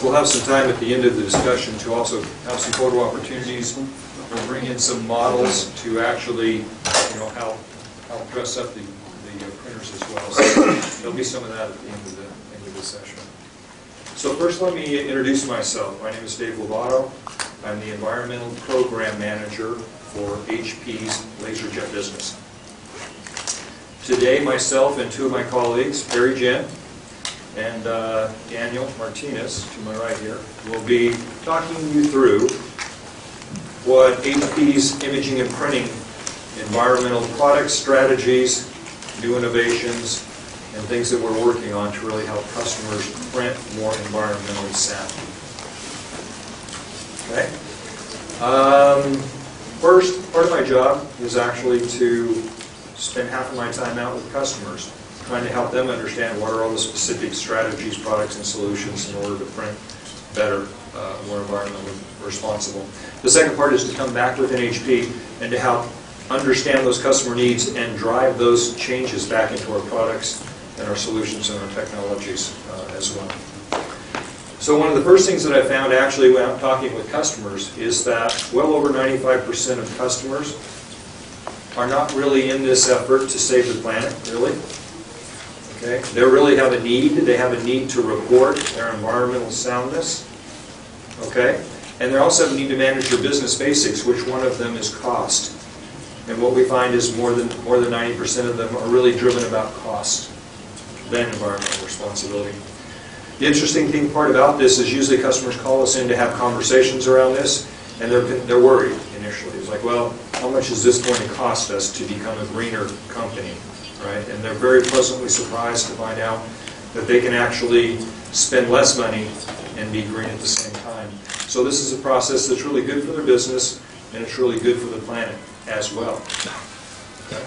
We'll have some time at the end of the discussion to also have some photo opportunities. We'll bring in some models to actually, help dress up the printers as well. So there'll be some of that at the end of the session. So first, let me introduce myself. My name is Dave Lovato. I'm the Environmental Program Manager for HP's LaserJet business. Today, myself and two of my colleagues, Perry Jen and Daniel Martinez, to my right here, will be talking you through what HP's imaging and printing environmental product strategies, new innovations, and things that we're working on to really help customers print more environmentally sound. Okay? First, part of my job is actually to spend half of my time out with customers, trying to help them understand what are all the specific strategies, products, and solutions in order to print better, more environmentally responsible. The second part is to come back within HP and to help understand those customer needs and drive those changes back into our products and our solutions and our technologies as well. So one of the first things that I found actually when I'm talking with customers is that well over 95% of customers are not really in this effort to save the planet, really. Okay? They really have a need. They have a need to report their environmental soundness. Okay? And they also have a need to manage their business basics, which one of them is cost. And what we find is more than 90% of them are really driven about cost than environmental responsibility. The interesting part about this is usually customers call us in to have conversations around this, and they're worried initially. It's like, well, how much is this going to cost us to become a greener company, right? And they're very pleasantly surprised to find out that they can actually spend less money and be green at the same time. So this is a process that's really good for their business, and it's really good for the planet as well. Okay.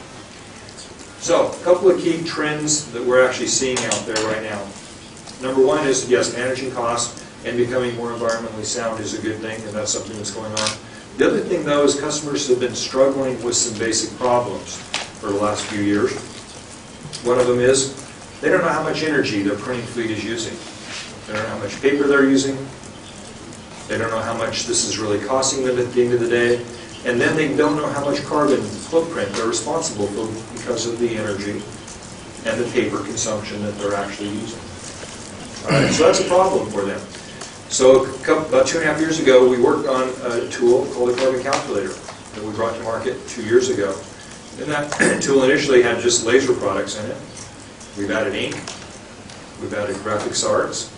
So, a couple of key trends that we're actually seeing out there right now. Number one is, yes, managing costs and becoming more environmentally sound is a good thing, and that's something that's going on. The other thing, though, is customers have been struggling with some basic problems for the last few years. One of them is they don't know how much energy their printing fleet is using. They don't know how much paper they're using. They don't know how much this is really costing them at the end of the day. And then they don't know how much carbon footprint they're responsible for because of the energy and the paper consumption that they're actually using. All right, so that's a problem for them. So about 2.5 years ago, we worked on a tool called a carbon calculator that we brought to market 2 years ago. And that tool initially had just laser products in it. We've added ink. We've added graphics arts.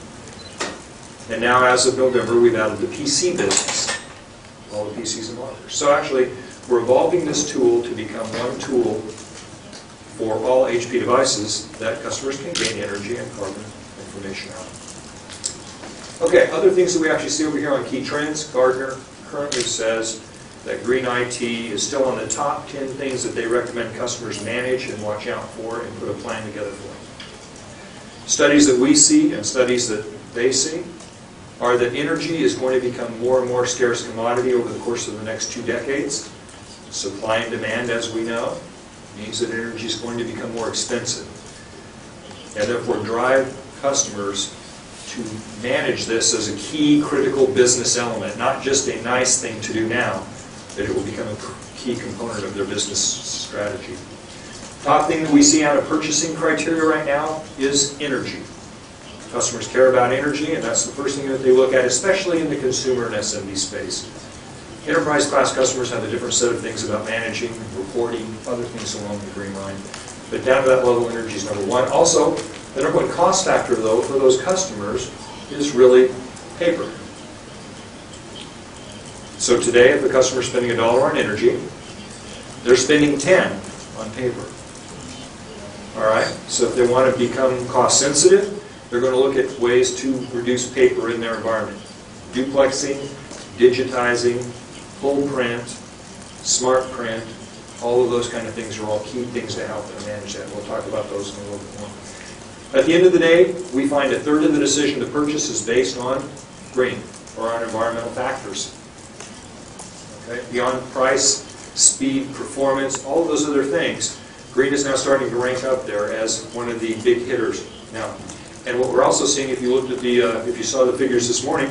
And now, as of November, we've added the PC business. All the PCs and monitors. So actually, we're evolving this tool to become one tool for all HP devices that customers can gain energy and carbon information out of. Okay, other things that we actually see over here on key trends. Gartner currently says that green IT is still on the top 10 things that they recommend customers manage and watch out for and put a plan together for. Studies that we see and studies that they see are that energy is going to become more and more scarce commodity over the course of the next 2 decades. Supply and demand, as we know, means that energy is going to become more expensive. And therefore drive customers to manage this as a key critical business element, not just a nice thing to do now, but it will become a key component of their business strategy. Top thing that we see out of purchasing criteria right now is energy. Customers care about energy, and that's the first thing that they look at, especially in the consumer and SMB space. Enterprise class customers have a different set of things about managing, reporting, other things along the green line. But down to that level, energy is number one. Also, the number one cost factor, though, for those customers is really paper. So today, if a customer is spending $1 on energy, they're spending 10 on paper. All right? So if they want to become cost sensitive, they're going to look at ways to reduce paper in their environment. Duplexing, digitizing, full print, smart print, all of those kind of things are all key things to help them manage that. We'll talk about those in a little bit more. At the end of the day, we find 1/3 of the decision to purchase is based on green or on environmental factors. Okay? Beyond price, speed, performance, all of those other things, green is now starting to rank up there as one of the big hitters. Now, And what we're also seeing, if you looked at the, if you saw the figures this morning,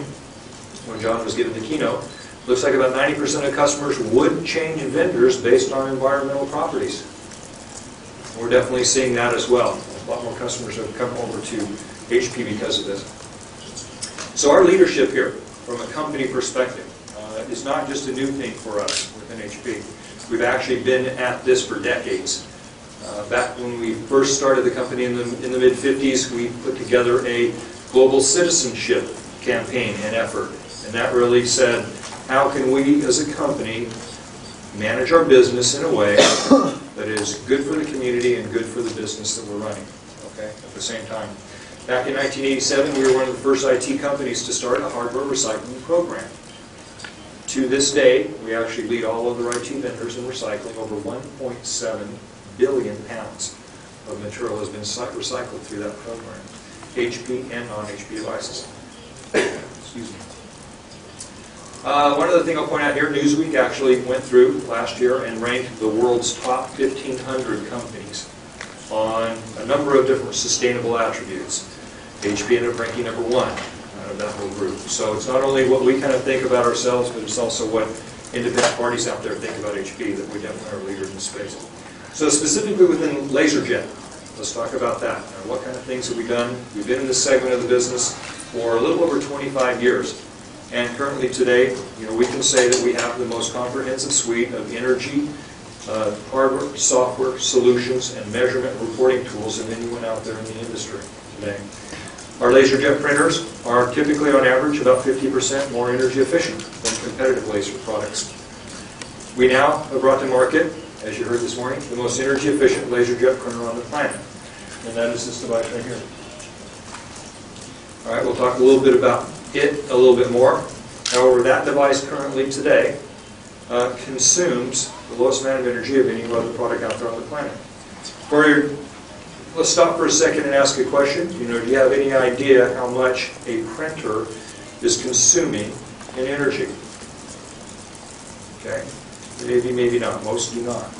when John was giving the keynote, looks like about 90% of customers would change vendors based on environmental properties. We're definitely seeing that as well. A lot more customers have come over to HP because of this. So our leadership here, from a company perspective, is not just a new thing for us within HP. We've actually been at this for decades. Back when we first started the company in the mid-50s, we put together a global citizenship campaign and effort. And that really said, how can we as a company manage our business in a way that is good for the community and good for the business that we're running, okay, at the same time. Back in 1987, we were one of the first IT companies to start a hardware recycling program. To this day, we actually lead all other IT vendors in recycling. Over 1.7 billion pounds of material has been recycled through that program, HP and non-HP devices. Excuse me. One other thing I'll point out here, Newsweek actually went through last year and ranked the world's top 1,500 companies on a number of different sustainable attributes. HP ended up ranking number 1 out of that whole group. So it's not only what we kind of think about ourselves, but it's also what independent parties out there think about HP, that we definitely are leaders in space. So specifically within LaserJet, let's talk about that. Now, what kind of things have we done? We've been in this segment of the business for a little over 25 years. And currently today, we can say that we have the most comprehensive suite of energy, hardware, software, solutions, and measurement reporting tools than anyone out there in the industry today. Our LaserJet printers are typically, on average, about 50% more energy efficient than competitive laser products. We now have brought to market, as you heard this morning, the most energy efficient LaserJet printer on the planet. And that is this device right here. All right, we'll talk a little bit about it a little bit more. However, that device currently today consumes the lowest amount of energy of any other product out there on the planet. Let's stop for a second and ask a question. Do you have any idea how much a printer is consuming in energy? Okay, maybe, maybe not. Most do not.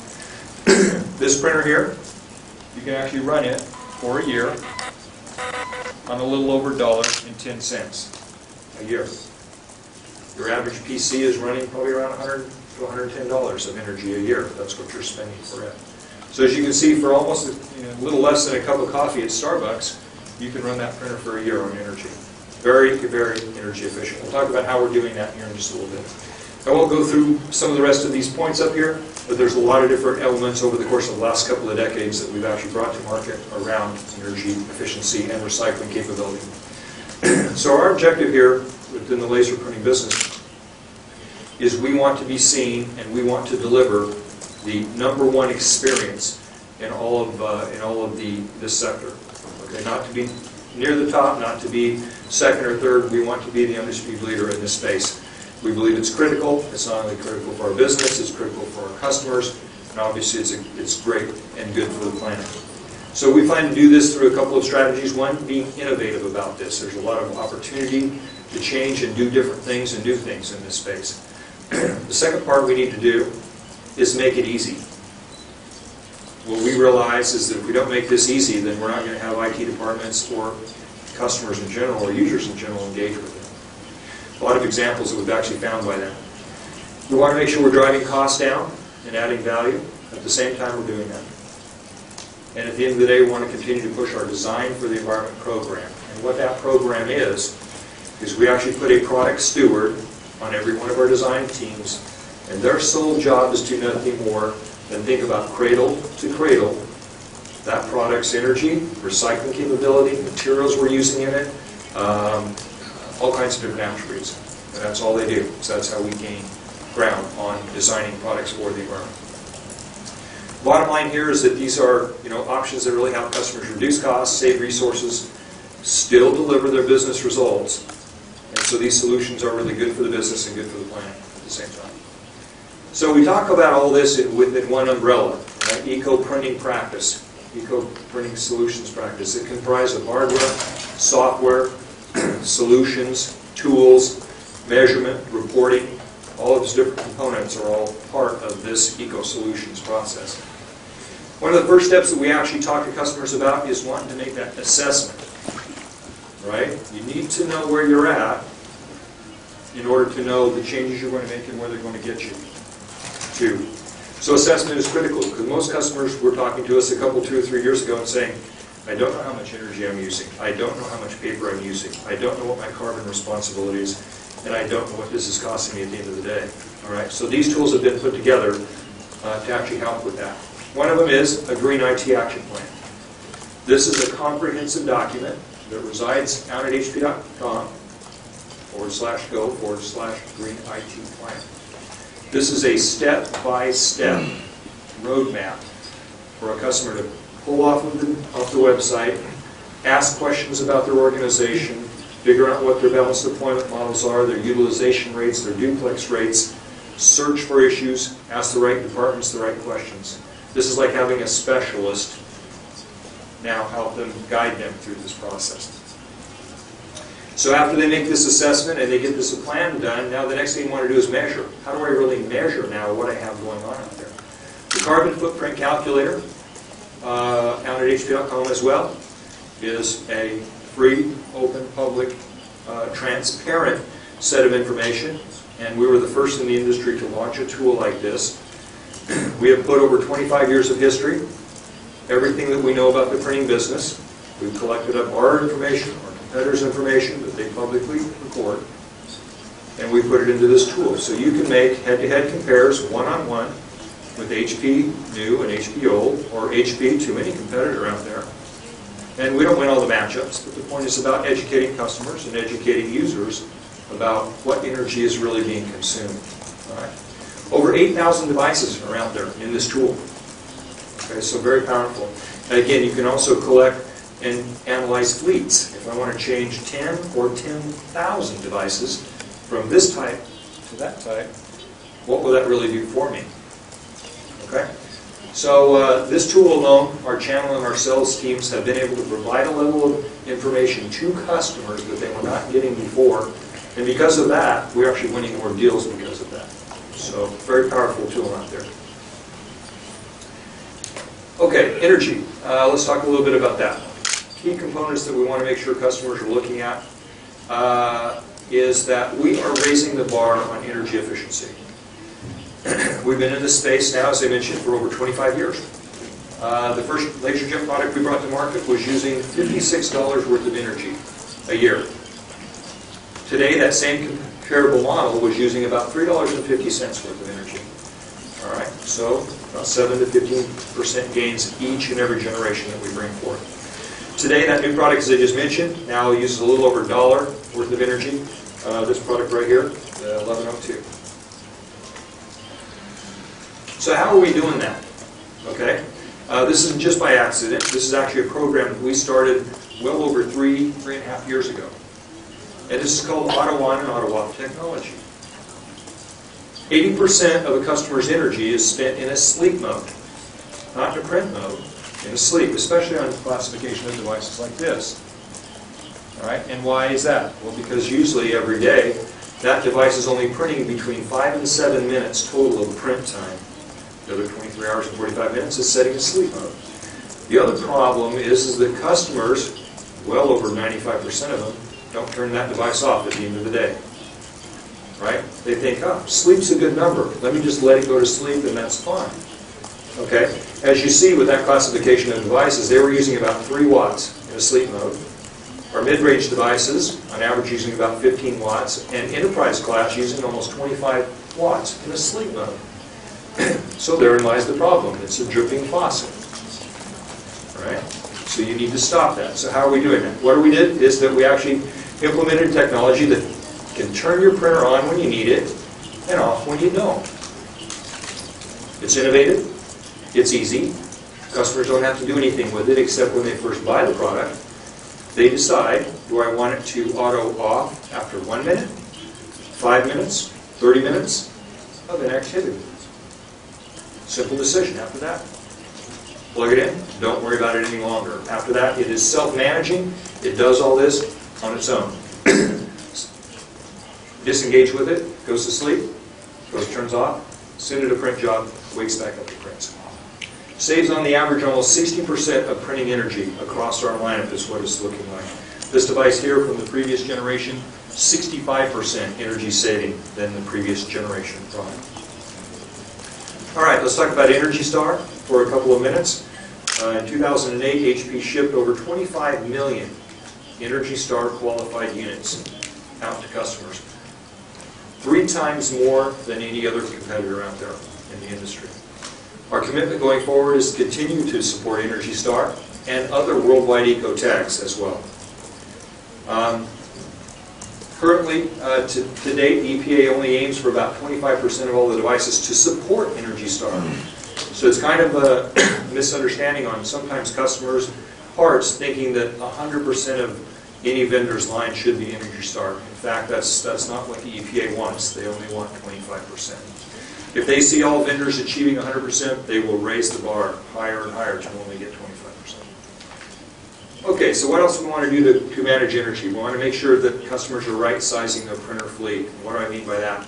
This printer here, you can actually run it for a year on a little over $1.10 a year. Your average PC is running probably around $100 to $110 of energy a year. That's what you're spending for it. So as you can see, for almost a little less than a cup of coffee at Starbucks, you can run that printer for a year on energy. Very, very energy efficient. We'll talk about how we're doing that here in just a little bit. I won't go through some of the rest of these points up here, but there's a lot of different elements over the course of the last couple of decades that we've actually brought to market around energy efficiency and recycling capability. So our objective here within the laser printing business is we want to be seen and we want to deliver the #1 experience in all of this sector. Okay, not to be near the top, not to be second or third. We want to be the undisputed leader in this space. We believe it's critical. It's not only critical for our business, it's critical for our customers, and obviously it's great and good for the planet. So we plan to do this through a couple of strategies. One, being innovative about this. There's a lot of opportunity to change and do different things and do things in this space. The second part we need to do is make it easy. What we realize is that if we don't make this easy, then we're not going to have IT departments or customers in general or users in general engage with it. A lot of examples that we've actually found by that. We want to make sure we're driving costs down and adding value. At the same time, we're doing that. And at the end of the day, we want to continue to push our Design for the Environment program. And what that program is we actually put a product steward on every one of our design teams, and their sole job is to do nothing more than think about cradle to cradle that product's energy, recycling capability, materials we're using in it, all kinds of different attributes. And that's all they do. So that's how we gain ground on designing products for the environment. Bottom line here is that these are options that really help customers reduce costs, save resources, still deliver their business results. And so these solutions are really good for the business and good for the planet at the same time. So we talk about all this within one umbrella, right? Eco-printing practice, eco-printing solutions practice. It comprises of hardware, software, solutions, tools, measurement, reporting. All of these different components are all part of this eco-solutions process. One of the first steps that we actually talk to customers about is wanting to make that assessment. You need to know where you're at in order to know the changes you're going to make and where they're going to get you to. So assessment is critical, because most customers were talking to us a couple, 2 or 3 years ago and saying, I don't know how much energy I'm using, I don't know how much paper I'm using, I don't know what my carbon responsibility is, and I don't know what this is costing me at the end of the day. All right? So these tools have been put together to actually help with that. One of them is a Green IT Action Plan. This is a comprehensive document that resides out at hp.com/go/Green IT Plan. This is a step-by-step roadmap for a customer to pull off the website, ask questions about their organization, figure out what their balanced deployment models are, their utilization rates, their duplex rates, search for issues, ask the right departments the right questions. This is like having a specialist now help them, guide them through this process. So after they make this assessment and they get this plan done, now the next thing you want to do is measure. How do I really measure now what I have going on out there? The carbon footprint calculator, out at hp.com as well, is a free, open, public, transparent set of information. And we were the first in the industry to launch a tool like this. We have put over 25 years of history, everything that we know about the printing business. We've collected up our information, our competitors' information that they publicly record, and we put it into this tool. So you can make head-to-head compares, one-on-one, with HP new and HP old, or HP to any competitor out there. And we don't win all the matchups, but the point is about educating customers and educating users about what energy is really being consumed. All right. Over 8,000 devices are out there in this tool. Okay, so very powerful. And again, you can also collect and analyze fleets. If I want to change 10 or 10,000 devices from this type to that type, what will that really do for me? Okay? So this tool alone, our channel and our sales teams have been able to provide a level of information to customers that they were not getting before. And because of that, we're actually winning more deals because of that. So very powerful tool out there. Okay, energy. Let's talk a little bit about that. Key components that we want to make sure customers are looking at is that we are raising the bar on energy efficiency. We've been in this space now, as I mentioned, for over 25 years. The first LaserJet product we brought to market was using $56 worth of energy a year. Today, that same comparable model was using about $3.50 worth of energy. All right, so about 7 to 15% gains each and every generation that we bring forth. Today, that new product, as I just mentioned, now uses a little over $1 worth of energy. This product right here, the 1102. So how are we doing that? Okay, this isn't just by accident. This is actually a program that we started well over 3.5 years ago. And this is called Auto-On and Auto-Off technology. 80% of a customer's energy is spent in a sleep mode, not in a print mode, in a sleep, especially on classification of devices like this. All right, and why is that? Well, because usually every day, that device is only printing between 5 and 7 minutes total of print time. The other 23 hours and 45 minutes is setting a sleep mode. The other problem is that customers, well over 95% of them, don't turn that device off at the end of the day. Right? They think, oh, sleep's a good number. Let me just let it go to sleep and that's fine. Okay? As you see with that classification of devices, they were using about 3 watts in a sleep mode. Our mid-range devices, on average, using about 15 watts, and enterprise class using almost 25 watts in a sleep mode. So therein lies the problem. It's a dripping faucet. Right? So you need to stop that. So how are we doing that? What we did is that we actually implemented technology that can turn your printer on when you need it and off when you don't. It's innovative. It's easy. Customers don't have to do anything with it except when they first buy the product. They decide, do I want it to auto off after 1 minute, 5 minutes, 30 minutes of inactivity? Simple decision after that. Plug it in, don't worry about it any longer. After that, it is self-managing. It does all this on its own. Disengage with it, goes to sleep, turns off, send it a print job, wakes back up to prints. Saves on the average almost 60% of printing energy across our lineup is what it's looking like. This device here from the previous generation, 65% energy saving than the previous generation product. All right, let's talk about Energy Star for a couple of minutes. In 2008, HP shipped over 25 million Energy Star qualified units out to customers. 3 times more than any other competitor out there in the industry. Our commitment going forward is to continue to support Energy Star and other worldwide eco-tags as well. Currently, to date, the EPA only aims for about 25% of all the devices to support Energy Star. So it's kind of a misunderstanding on sometimes customers' parts, thinking that 100% of any vendor's line should be Energy Star. In fact, that's not what the EPA wants. They only want 25%. If they see all vendors achieving 100%, they will raise the bar higher and higher to only get 25%. Okay, so what else do we want to do to manage energy? We want to make sure that customers are right-sizing their printer fleet. What do I mean by that?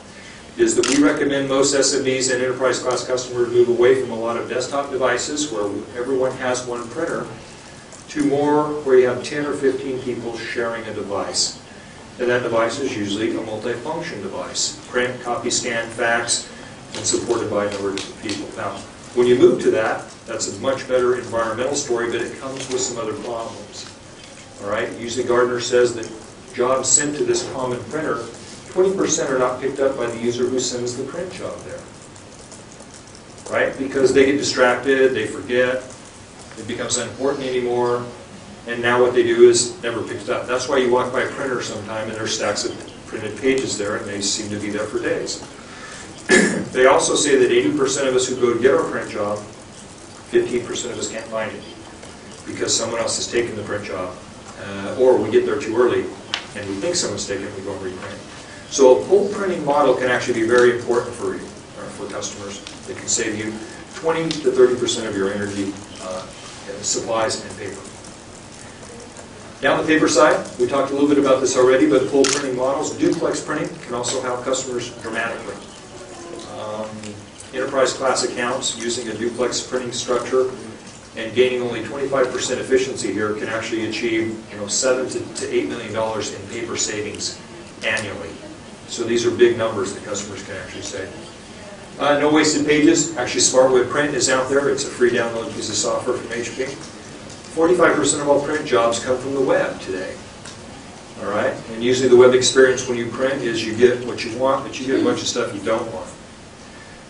Is that we recommend most SMBs and enterprise-class customers move away from a lot of desktop devices where everyone has one printer to more where you have 10 or 15 people sharing a device. And that device is usually a multifunction device. Print, copy, scan, fax, and supported by a number of different people. Now, when you move to that, that's a much better environmental story, but it comes with some other problems. All right? Usually Gartner says that jobs sent to this common printer, 20% are not picked up by the user who sends the print job there. Right? Because they get distracted, they forget, it becomes unimportant anymore, and now what they do is never picked up. That's why you walk by a printer sometime and there's stacks of printed pages there, and they seem to be there for days. They also say that 80% of us who go to get our print job, 15% of us can't find it because someone else has taken the print job, or we get there too early and we think someone's taken it, we go and reprint. So a pull printing model can actually be very important for you, for customers. It can save you 20 to 30% of your energy, supplies, and paper. Down the paper side, we talked a little bit about this already, but pull printing models, duplex printing can also help customers dramatically. Enterprise class accounts using a duplex printing structure and gaining only 25% efficiency here can actually achieve $7 to $8 million in paper savings annually. So these are big numbers that customers can actually save. No wasted pages. Actually, SmartWeb Print is out there. It's a free download piece of software from HP. 45% of all print jobs come from the web today. All right? And usually the web experience when you print is you get what you want, but you get a bunch of stuff you don't want.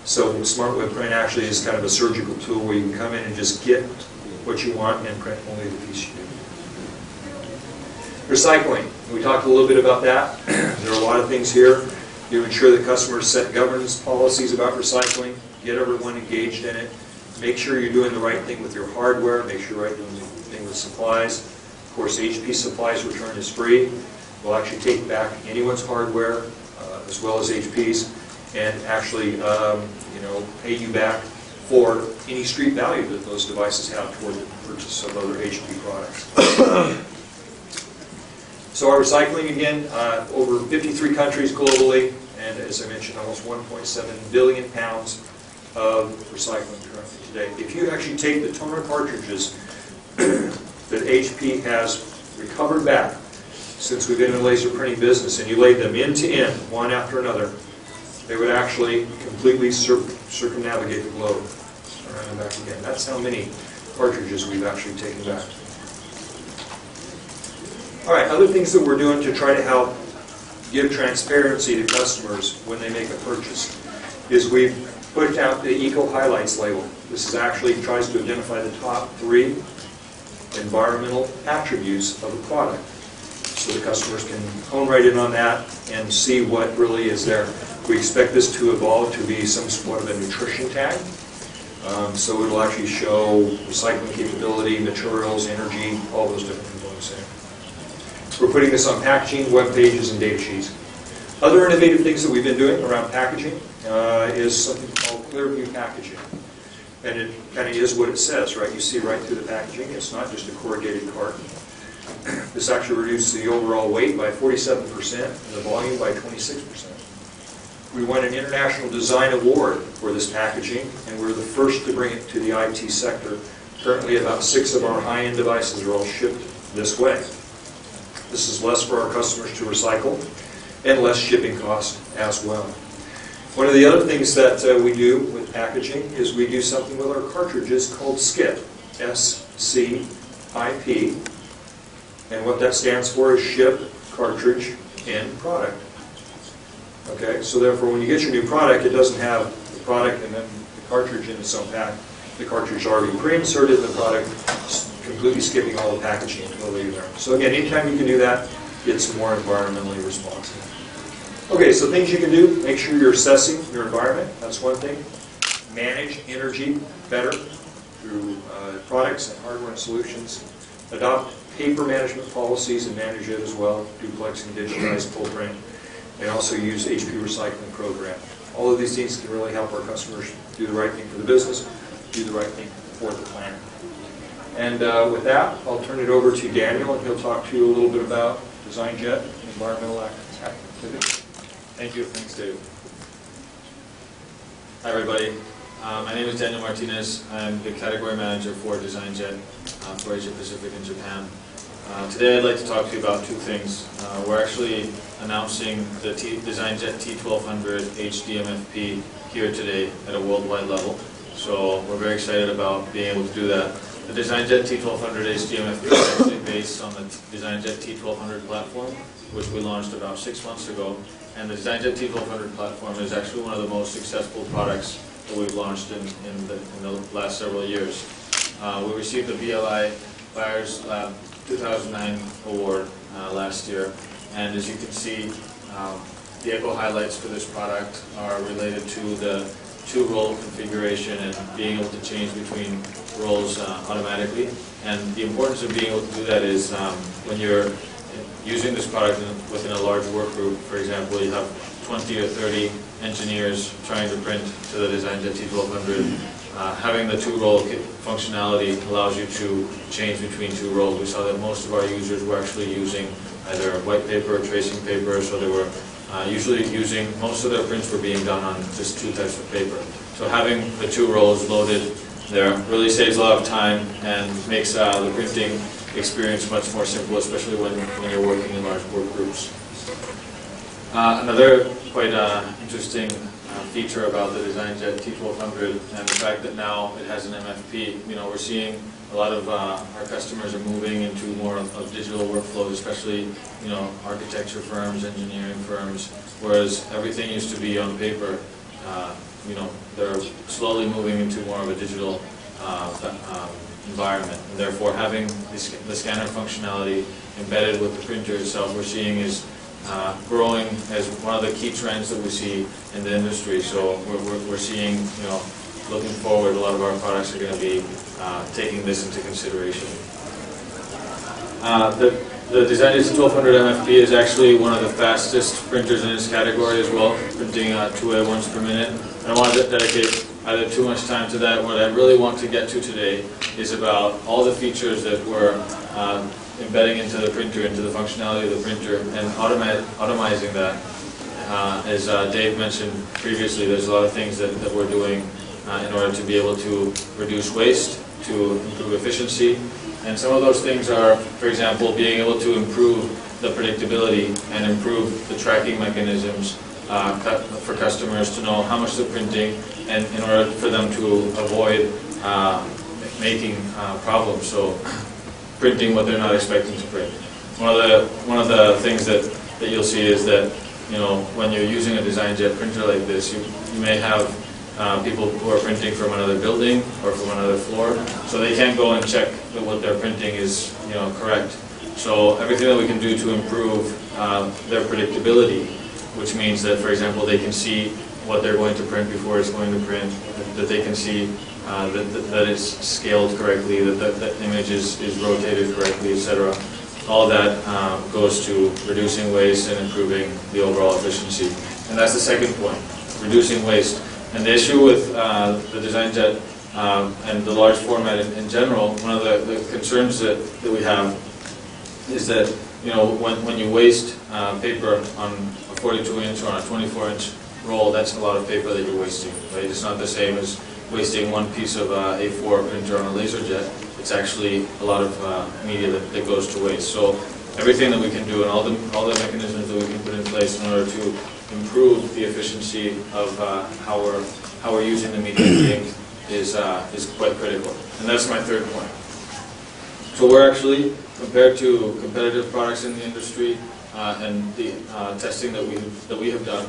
So SmartWeb Print actually is kind of a surgical tool where you can come in and just get what you want and print only the piece you need. Recycling. We talked a little bit about that. There are a lot of things here. You ensure that customers set governance policies about recycling, get everyone engaged in it, make sure you're doing the right thing with your hardware, make sure you're doing the right thing with supplies. Of course, HP Supplies Return is free. We'll actually take back anyone's hardware, as well as HP's, and actually pay you back for any street value that those devices have toward the purchase of other HP products. So our recycling, again, over 53 countries globally, and as I mentioned, almost 1.7 billion pounds of recycling currently today. If you actually take the toner cartridges that HP has recovered back since we've been in the laser printing business, and you laid them end to end, one after another, they would actually completely circumnavigate the globe around and back again. That's how many cartridges we've actually taken back. All right, other things that we're doing to try to help give transparency to customers when they make a purchase is we've put out the Eco Highlights label. This is actually tries to identify the top 3 environmental attributes of a product, so the customers can hone right in on that and see what really is there. We expect this to evolve to be some sort of a nutrition tag. So it'll actually show recycling capability, materials, energy, all those different components there. We're putting this on packaging, web pages, and data sheets. Other innovative things that we've been doing around packaging is something called Clearview packaging. And it kind of is what it says, right? You see right through the packaging. It's not just a corrugated carton. This actually reduces the overall weight by 47% and the volume by 26%. We won an International Design Award for this packaging, and we're the first to bring it to the IT sector. Currently, about 6 of our high-end devices are all shipped this way. This is less for our customers to recycle and less shipping costs as well. One of the other things that we do with packaging is we do something with our cartridges called SCIP, S-C-I-P, and what that stands for is ship, cartridge, end product. Okay, so therefore when you get your new product, it doesn't have the product and then the cartridge in its own pack. The cartridge is already pre-inserted in the product, completely skipping all the packaging until later. So again, anytime you can do that, it's more environmentally responsible. Okay, so things you can do, make sure you're assessing your environment, that's one thing. Manage energy better through products and hardware and solutions. Adopt paper management policies and manage it as well, duplexing, digitized, full print, and also use HP recycling program. All of these things can really help our customers do the right thing for the business, do the right thing for the planet. And with that, I'll turn it over to Daniel, and he'll talk to you a little bit about DesignJet environmental activity. Thank you. Thanks, Dave. Hi, everybody. My name is Daniel Martinez. I'm the category manager for DesignJet for Asia Pacific and Japan. Today, I'd like to talk to you about two things. We're actually announcing the DesignJet T1200 HDMFP here today at a worldwide level. So we're very excited about being able to do that. The DesignJet T1200 HDMFP is actually based on the DesignJet T1200 platform, which we launched about 6 months ago. And the DesignJet T1200 platform is actually one of the most successful products that we've launched in the last several years. We received the BLI Buyers Lab 2009 award last year, and as you can see, the eco highlights for this product are related to the two-role configuration and being able to change between roles automatically. And the importance of being able to do that is when you're using this product within a large work group, for example, you have 20 or 30 engineers trying to print to the DesignJet T1200. Having the two-role functionality allows you to change between two roles. We saw that most of our users were actually using either white paper or tracing paper, so they were usually using, most of their prints were being done on just two types of paper. So having the two roles loaded there really saves a lot of time and makes the printing experience much more simple, especially when you're working in large work groups. Another quite interesting feature about the DesignJet T1200 and the fact that now it has an MFP. You know, we're seeing a lot of our customers are moving into more of digital workflows, especially, you know, architecture firms, engineering firms, whereas everything used to be on paper. You know, they're slowly moving into more of a digital environment. And therefore, having the scanner functionality embedded with the printer itself, we're seeing is growing as one of the key trends that we see in the industry. So we're seeing, you know, looking forward, a lot of our products are going to be taking this into consideration. The DesignJet T1200 MFP is actually one of the fastest printers in its category as well, printing 2A once per minute. I don't want to dedicate either too much time to that. What I really want to get to today is about all the features that we're embedding into the printer, into the functionality of the printer, and automizing that. As Dave mentioned previously, there's a lot of things that we're doing in order to be able to reduce waste, to improve efficiency. And some of those things are, for example, being able to improve the predictability and improve the tracking mechanisms for customers to know how much they're printing, and in order for them to avoid making problems. So printing what they're not expecting to print. One of the things that you'll see is that, you know, when you're using a DesignJet printer like this, you may have people who are printing from another building or from another floor, so they can't go and check that what they're printing is, you know, correct. So everything that we can do to improve their predictability, which means that, for example, they can see what they're going to print before it's going to print, that they can see that it's scaled correctly, that the image is rotated correctly, etc. All that goes to reducing waste and improving the overall efficiency. And that's the second point, reducing waste. And the issue with the DesignJet and the large format in general, one of the concerns that we have is that, you know, when you waste paper on a 42-inch or on a 24-inch roll, that's a lot of paper that you're wasting, right? It's not the same as wasting one piece of A4 printer on a LaserJet. It's actually a lot of media that goes to waste. So everything that we can do and all the mechanisms that we can put in place in order to improve the efficiency of how we're using the media and the ink is quite critical. And that's my third point. So we're actually, compared to competitive products in the industry and the testing that we have done,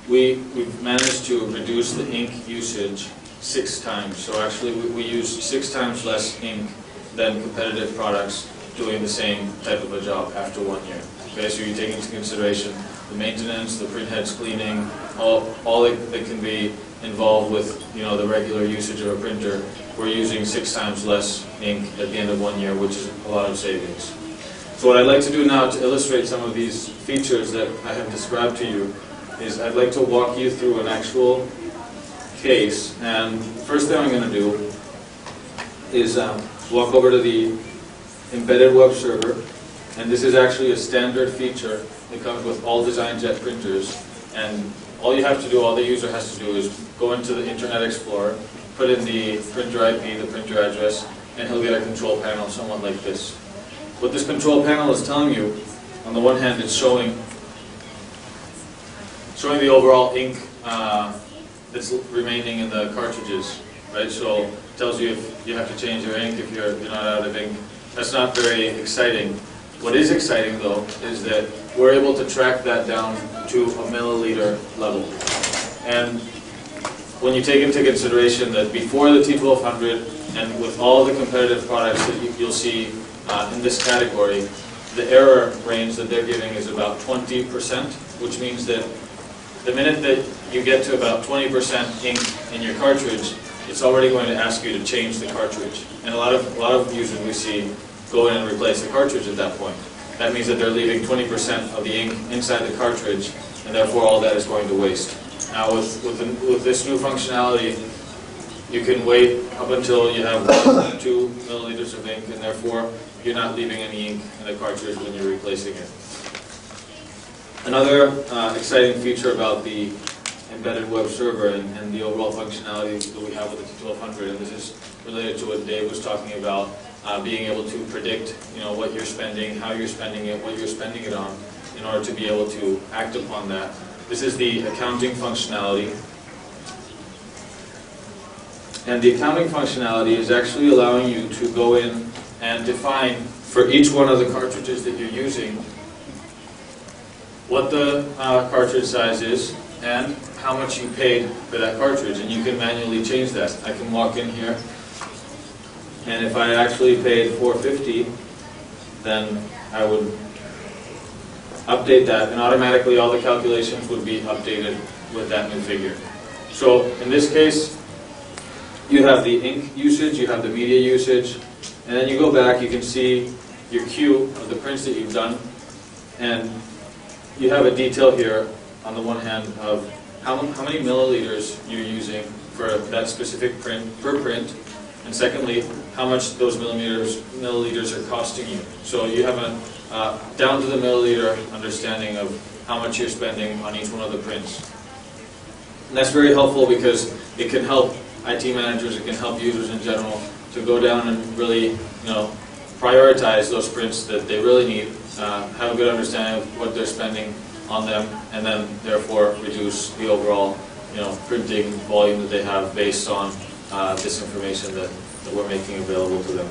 we've managed to reduce the ink usage 6 times. So actually we use 6 times less ink than competitive products doing the same type of a job after 1 year. Okay, so you take into consideration the maintenance, the print heads cleaning, all that can be involved with the regular usage of a printer. We're using 6 times less ink at the end of 1 year, which is a lot of savings. So what I'd like to do now to illustrate some of these features that I have described to you is I'd like to walk you through an actual case. And the first thing I'm going to do is walk over to the embedded web server. And this is actually a standard feature that comes with all DesignJet printers. And all you have to do, all the user has to do is go into the Internet Explorer, put in the printer IP, the printer address, and he'll get a control panel somewhat like this. What this control panel is telling you, on the one hand, it's showing the overall ink that's remaining in the cartridges, right? So it tells you if you have to change your ink, if you're not out of ink. That's not very exciting. What is exciting, though, is that we're able to track that down to a milliliter level. And when you take into consideration that before the T1200 and with all the competitive products that you'll see in this category, the error range that they're giving is about 20%, which means that the minute that you get to about 20% ink in your cartridge, it's already going to ask you to change the cartridge. And a lot of users we see go in and replace the cartridge at that point. That means that they're leaving 20% of the ink inside the cartridge, and therefore all that is going to waste. Now with this new functionality, you can wait up until you have 1 to 2 milliliters of ink, and therefore you're not leaving any ink in the cartridge when you're replacing it. Another exciting feature about the embedded web server and the overall functionality that we have with the T1200, and this is related to what Dave was talking about, being able to predict what you're spending, how you're spending it, what you're spending it on, in order to be able to act upon that. This is the accounting functionality. And the accounting functionality is actually allowing you to go in and define for each one of the cartridges that you're using what the cartridge size is and how much you paid for that cartridge. And you can manually change that. I can walk in here, and if I actually paid $4.50, then I would update that, and automatically all the calculations would be updated with that new figure. So in this case, you have the ink usage, you have the media usage, and then you go back, you can see your queue of the prints that you've done, and you have a detail here on the one hand of how many milliliters you're using for that specific print per print, and secondly, how much those milliliters are costing you. So you have a down to the milliliter understanding of how much you're spending on each one of the prints. And that's very helpful because it can help IT managers, it can help users in general to go down and really, prioritize those prints that they really need, have a good understanding of what they're spending on them, and then therefore reduce the overall, printing volume that they have based on this information that we're making available to them.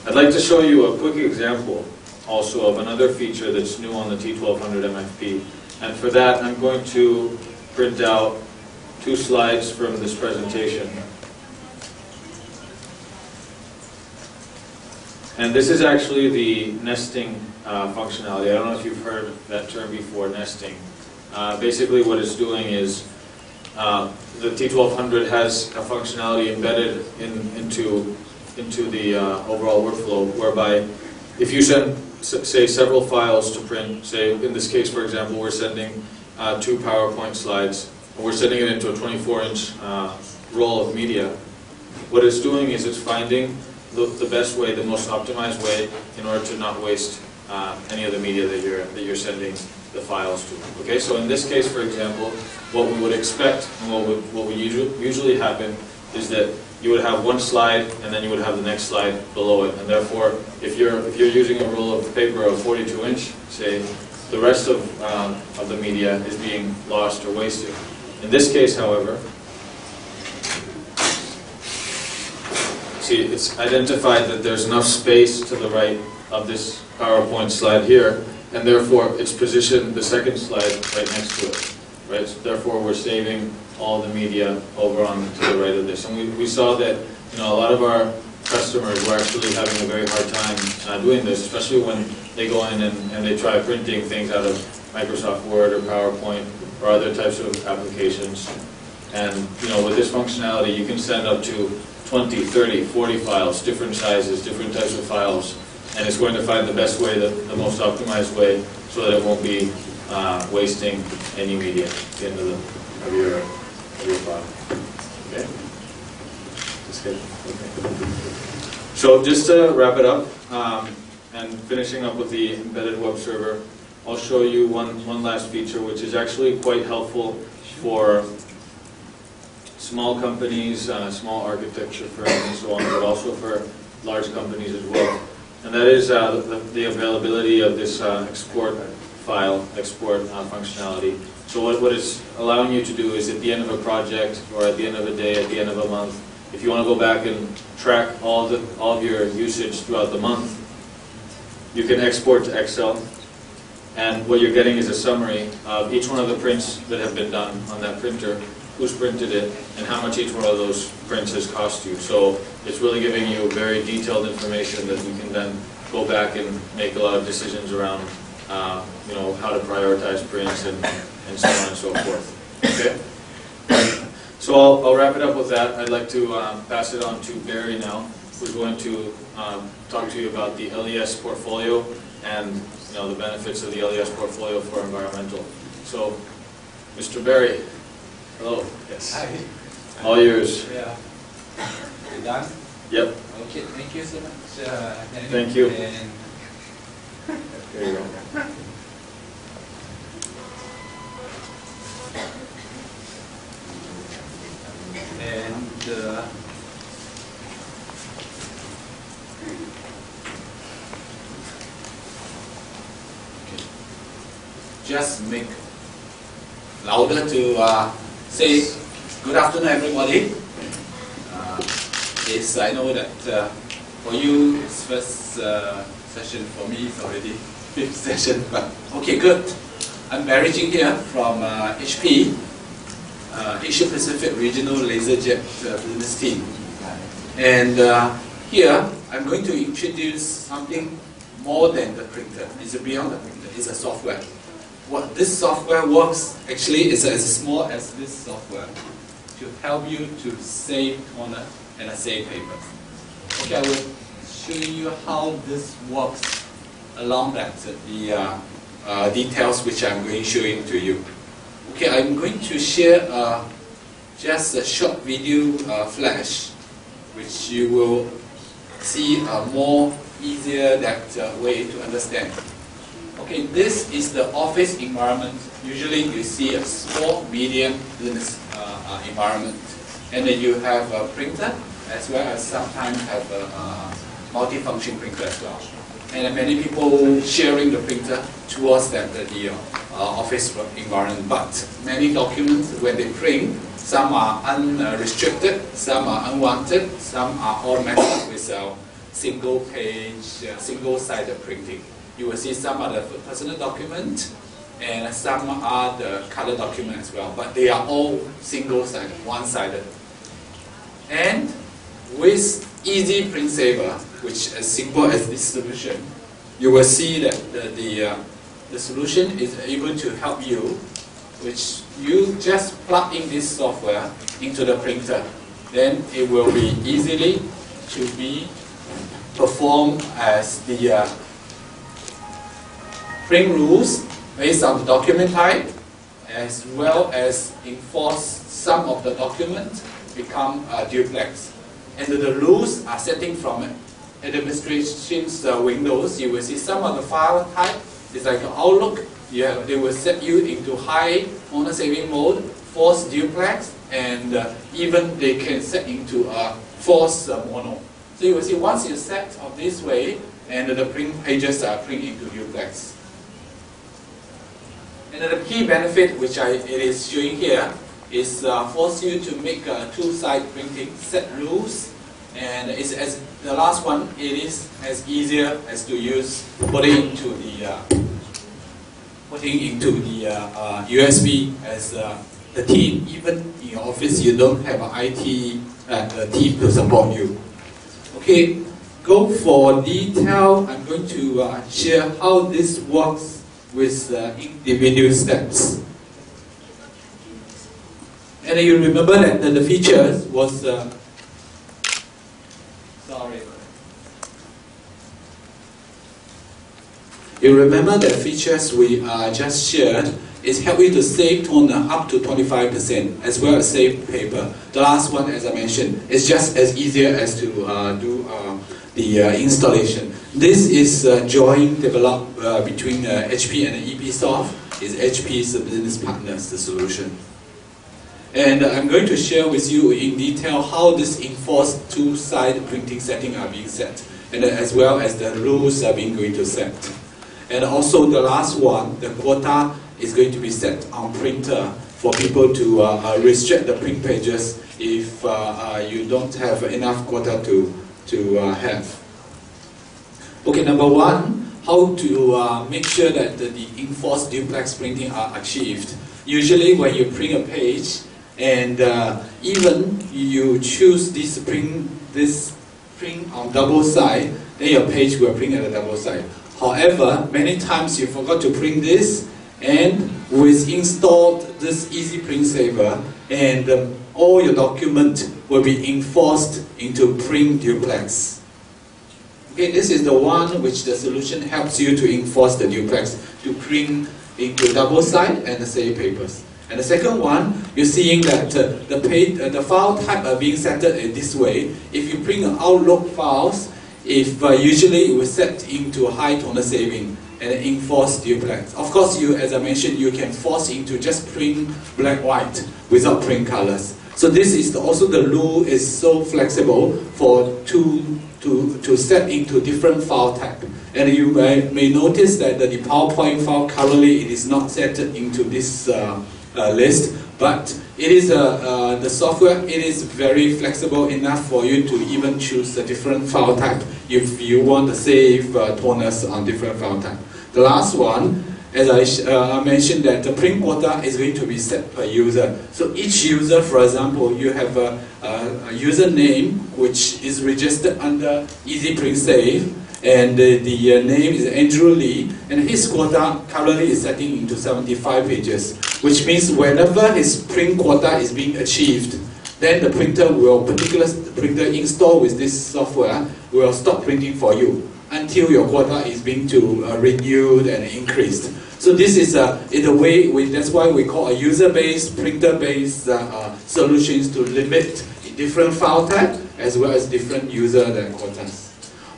I'd like to show you a quick example also of another feature that's new on the T1200 MFP. And for that, I'm going to print out 2 slides from this presentation. And this is actually the nesting functionality. I don't know if you've heard that term before, nesting. Basically what it's doing is the T1200 has a functionality embedded into the overall workflow, whereby if you send, say, several files to print, say in this case, for example, we're sending 2 PowerPoint slides, and we're sending it into a 24-inch roll of media. What it's doing is it's finding the best way, the most optimized way, in order to not waste any of the media that you're sending the files to. Okay, so in this case, for example, what we would expect and what would usually happen is that you would have one slide and then you would have the next slide below it. And therefore, if you're using a roll of paper of 42-inch, say, the rest of the media is being lost or wasted. In this case, however, see, it's identified that there's enough space to the right of this PowerPoint slide here, and therefore it's positioned the second slide right next to it. Right? So therefore, we're saving all the media over on to the right of this. And we saw that, you know, a lot of our customers were actually having a very hard time doing this, especially when they go in and they try printing things out of Microsoft Word or PowerPoint or other types of applications. And, you know, with this functionality, you can send up to 20, 30, 40 files, different sizes, different types of files, and it's going to find the best way, the most optimized way, so that it won't be wasting any media at the end of your file. Okay? That's good. Okay. So just to wrap it up, and finishing up with the embedded web server, I'll show you one last feature which is actually quite helpful for small companies, small architecture firms and so on, but also for large companies as well. And that is the availability of this export functionality. So what it's allowing you to do is at the end of a project, or at the end of a day, at the end of a month, if you want to go back and track all of your usage throughout the month, you can export to Excel, and what you're getting is a summary of each one of the prints that have been done on that printer, who's printed it, and how much each one of those prints has cost you. So it's really giving you very detailed information that you can then go back and make a lot of decisions around, you know, how to prioritize prints and so on and so forth. Okay. So I'll wrap it up with that. I'd like to pass it on to Barry now, who's going to talk to you about the LES portfolio and, you know, the benefits of the LES portfolio for environmental. So, Mr. Barry, hello. Yes. Hi. All yours. Yeah. You done? Yep. Okay. Thank you so much. Daniel. Thank you. And There you go. just make louder to say good afternoon, everybody. Yes, I know that for you it's first session. For me it's already fifth session. But okay, good. I'm Barry Jing here from HP, Asia Pacific Regional LaserJet business team. And here I'm going to introduce something more than the printer. It's beyond the printer. It's a software. What this software works actually is as small as this software to help you to save corner and save papers. Okay, I will show you how this works along that the details which I'm going to show to you. Okay, I'm going to share just a short video flash, which you will see a more easier way to understand. Okay, this is the office environment. Usually you see a small, medium business environment. And then you have a printer, as well as sometimes have a multi-function printer as well. And many people sharing the printer towards the office environment. But many documents, when they print, some are unrestricted, some are unwanted, some are automatic with a single page, single-sided printing. You will see some are the personal document and some are the color document as well. But they are all single-sided, one-sided. And with Easy Print Saver, which is simple as this solution, you will see that the solution is able to help you, which you just plug in this software into the printer. Then it will be easily to be performed as the print rules based on the document type, as well as enforce some of the documents become duplex. And the rules are setting from administration's windows. You will see some of the file type is like Outlook. They will set you into high corner saving mode, force duplex, and even they can set into force mono. So you will see once you set of this way, and the print pages are printed into duplex. And the key benefit which it is showing here is force you to make a two-side printing, set rules, and it's as the last one, it is as easier as to use putting into the USB as the team. Even in your office, you don't have an IT team to support you. Okay, go for detail. I'm going to share how this works with individual steps. And you remember that the features was sorry. You remember that features we just shared is help you to save toner up to 25%, as well as save paper. The last one, as I mentioned, is just as easier as to do the installation. This is joint developed between HP and EPSoft. Is HP's business partners the solution. And I'm going to share with you in detail how this enforced two-side printing setting are being set, and as well as the rules are being going to set. And also the last one, the quota is going to be set on printer for people to restrict the print pages if you don't have enough quota to have. Okay, number one, how to make sure that the enforced duplex printing are achieved. Usually when you print a page, and even you choose this print on double side, then your page will print at a double side. However, many times you forgot to print this, and with installed this Easy Print Saver, and all your document will be enforced into print duplex. Okay, this is the one which the solution helps you to enforce the duplex, to print into double side and save papers. And the second one, you're seeing that the file type are being set in this way. If you print Outlook files, usually it will set into high toner saving and enforce duplex. Of course, as I mentioned, you can force into just print black-white without print colors. So this is also the rule is so flexible for to set into different file type. And you may notice that the PowerPoint file currently it is not set into this list, but it is the software. It is very flexible enough for you to even choose a different file type if you want to save toners on different file type. The last one, as I mentioned, that the print quota is going to be set per user. So each user, for example, you have a username which is registered under Easy Print Save, and the name is Andrew Lee, and his quota currently is setting into 75 pages, which means whenever his print quota is being achieved, then the particular printer installed with this software will stop printing for you until your quota is being renewed and increased. So this is in a way, that's why we call a user-based, printer-based solutions to limit different file type as well as different user quotas.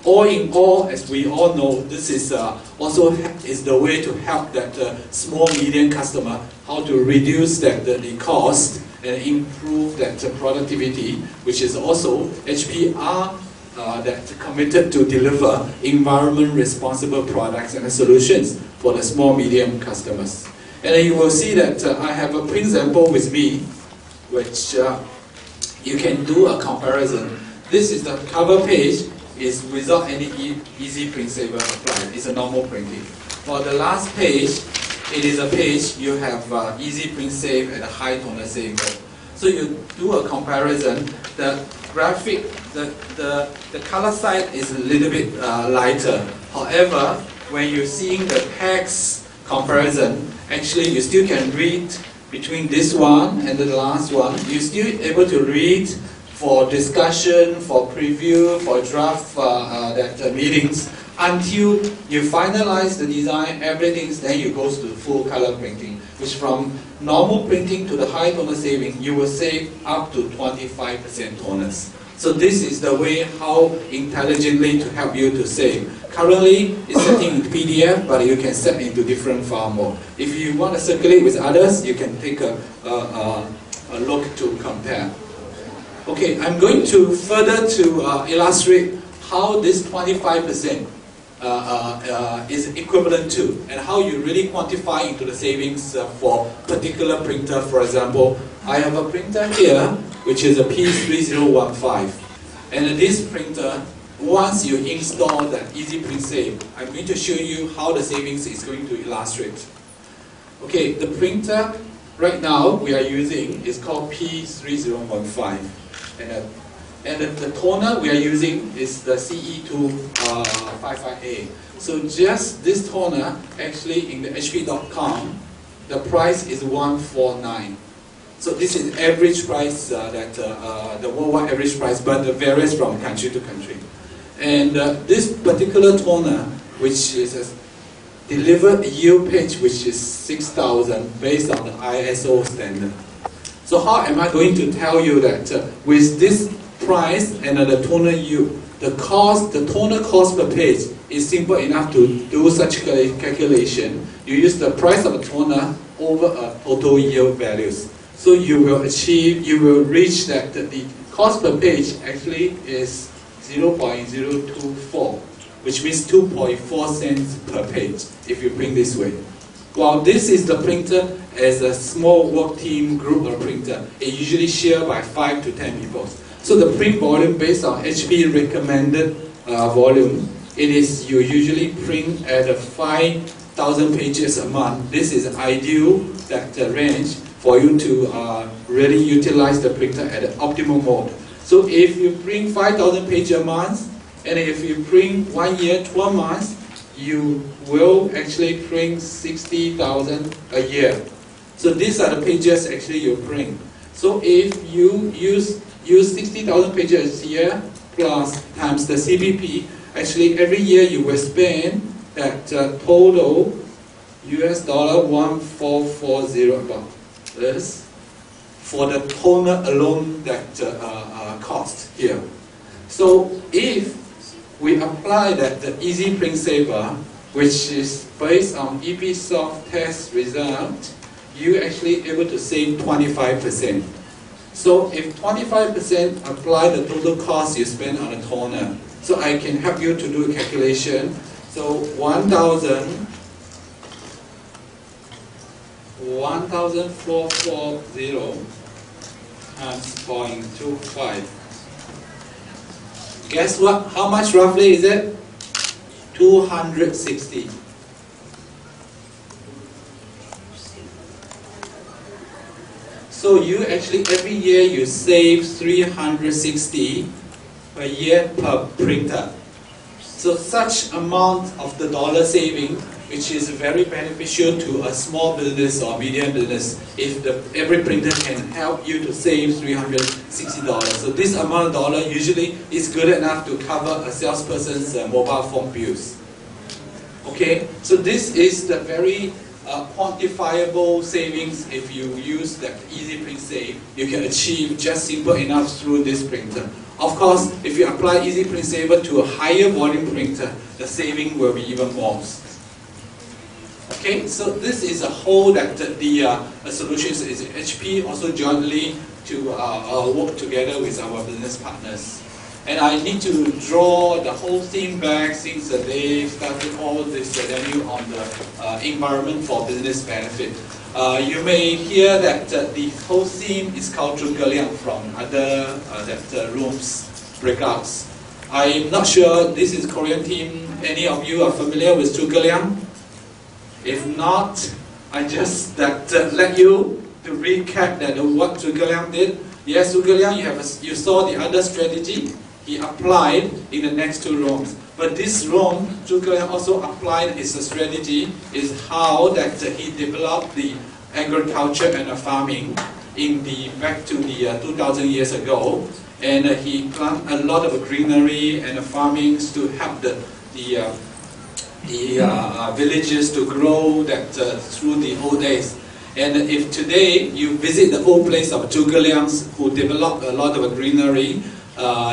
All in all, as we all know, this is also is the way to help that small, medium customer how to reduce the cost and improve that productivity, which is also HP are that committed to deliver environment responsible products and solutions for the small, medium customers. And you will see that I have a print sample with me, which you can do a comparison. This is the cover page. Is without any Easy Print Saver applied. It's a normal printing. For the last page, it is a page you have Easy Print Save and a high toner saver. So you do a comparison. The graphic, the color side is a little bit lighter. However, when you're seeing the text comparison, actually you still can read between this one and the last one. You're still able to read for discussion, for preview, for draft meetings, until you finalize the design, everything, then you go to full color printing, which from normal printing to the high toner saving, you will save up to 25% toners. So this is the way how intelligently to help you to save. Currently, it's setting into PDF, but you can set into different file mode. If you want to circulate with others, you can take a look to compare. Okay, I'm going to further to illustrate how this 25% is equivalent to, and how you really quantify into the savings for particular printer. For example, I have a printer here, which is a P3015, and this printer, once you install that EasyPrint Save, I'm going to show you how the savings is going to illustrate. Okay, the printer right now we are using is called P3015, and the toner we are using is the CE255A. So just this toner, actually in the HP.com, the price is 149. So this is average price, the worldwide average price, but it varies from country to country. And this particular toner, which is delivered a yield page which is 6,000 based on the ISO standard. So how am I going to tell you that with this price and the toner yield, the toner cost per page is simple enough to do such calculation. You use the price of a toner over a total yield values. So you will reach that the cost per page actually is 0.024, which means 2.4 cents per page if you print this way. While this is the printer as a small work team group or printer, it usually shared by 5 to 10 people. So the print volume based on HP recommended volume, it is you usually print at 5,000 pages a month. This is ideal that range for you to really utilize the printer at the optimal mode. So if you print 5,000 pages a month, and if you print 1 year, 12 months, you will actually print 60,000 a year. So these are the pages actually you print. So if you use 60,000 pages a year plus times the CBP, actually every year you will spend that total US dollar 1440 about this for the toner alone that cost here. So if we apply that the EasyPrint Saver, which is based on EPSoft test result, you actually able to save 25%. So if 25% apply the total cost you spend on a toner, so I can help you to do a calculation. So 1,440 times 0.25. Guess what? How much roughly is it? 260. So you actually every year you save 360 per year per printer. So such amount of the dollar saving, which is very beneficial to a small business or medium business, if every printer can help you to save $360. So this amount of dollar usually is good enough to cover a salesperson's mobile phone bills. Okay, so this is the very quantifiable savings. If you use that EasyPrint Save, you can achieve just simple enough through this printer. Of course, if you apply EasyPrint Saver to a higher volume printer, the saving will be even more. Okay, so this is a whole that the solutions is HP also jointly to work together with our business partners. And I need to draw the whole theme back since they started all this venue on the environment for business benefit. You may hear that the whole theme is called Zhuge Liang from other rooms, breakouts. I'm not sure this is Korean team. Any of you are familiar with Zhuge Liang? If not, I just let you to recap that what Zhuge Liang did. Yes, Zhuge Liang, you saw the other strategy he applied in the next two rooms. But this room, Zhuge Liang also applied his strategy, is how that he developed the agriculture and farming back to the 2,000 years ago. And he planted a lot of greenery and farmings to help the villages to grow that through the old days. And if today you visit the old place of Zhuge Liang, who developed a lot of greenery,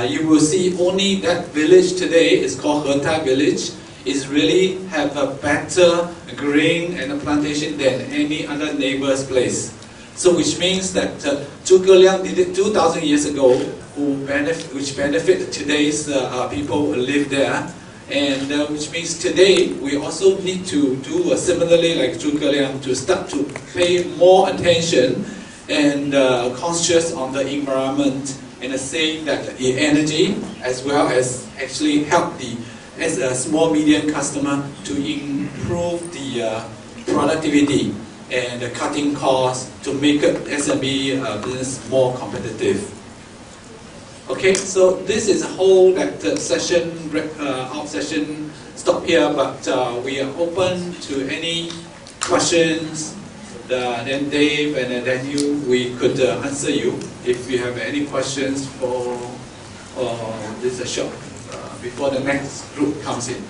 you will see only that village today is called Hetai village. Is really have a better green and a plantation than any other neighbor's place. So which means that Zhuge Liang did it 2,000 years ago which benefit today's people who live there. And which means today we also need to do similarly like Zhuge Liang, to start to pay more attention and conscious on the environment, and saying that the energy as well as actually help as a small medium customer to improve the productivity and cutting costs to make SME business more competitive. Okay, so this is a whole session, our session stop here, but we are open to any questions. Then Dave and then we could answer you if you have any questions for this shop before the next group comes in.